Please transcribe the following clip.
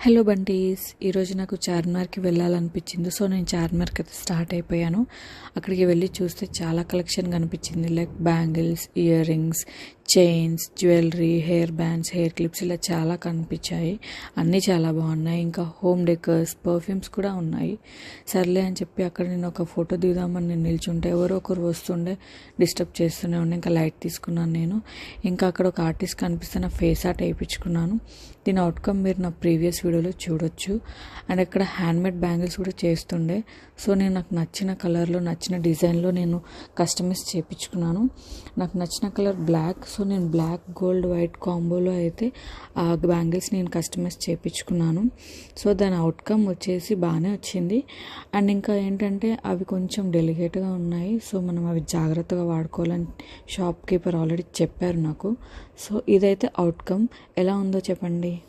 Hello బంటీస్, ఈరోజు నాకు చార్మినార్కి వెళ్ళాలనిపించింది. So నేను చార్మినార్కి అయితే స్టార్ట్ అయిపోయాను. అక్కడికి వెళ్ళి చూస్తే చాలా కలెక్షన్ కనిపించింది. Like bangles, ear rings, chains, jewellery, hair bands, hair clips ఇలా చాలా కనిపించాయి. అన్నీ చాలా బాగున్నాయి. ఇంకా హోమ్ డెకర్స్, పర్ఫ్యూమ్స్ కూడా ఉన్నాయి. సర్లే అని చెప్పి అక్కడ నేను ఒక ఫోటో దిగుదామని నేను నిల్చుంటే ఎవరో ఒకరు వస్తుండే డిస్టర్బ్ చేస్తూనే ఉండే. ఇంకా లైట్ తీసుకున్నాను నేను. ఇంకా అక్కడ ఒక ఆర్టిస్ట్ కనిపిస్తే నా ఫేస్ ఆర్ట్ వేయించుకున్నాను. దీని అవుట్కమ్ మీరు నా ప్రీవియస్ వీడియోలో చూడొచ్చు. అండ్ ఇక్కడ హ్యాండ్మేడ్ బ్యాంగిల్స్ కూడా చేస్తుండే. సో నేను నాకు నచ్చిన కలర్లో, నచ్చిన డిజైన్లో నేను కస్టమైజ్ చేయించుకున్నాను. నాకు నచ్చిన కలర్ బ్లాక్. సో నేను బ్లాక్, గోల్డ్, వైట్ కాంబోలో అయితే ఆ బ్యాంగిల్స్ నేను కస్టమైజ్ చేయించుకున్నాను. సో దాని అవుట్కమ్ వచ్చేసి బాగానే వచ్చింది. అండ్ ఇంకా ఏంటంటే అవి కొంచెం డెలికేట్గా ఉన్నాయి. సో మనం అవి జాగ్రత్తగా వాడుకోవాలని షాప్ కీపర్ ఆల్రెడీ చెప్పారు నాకు. సో ఇదైతే అవుట్కమ్. ఎలా ఉందో చెప్పండి.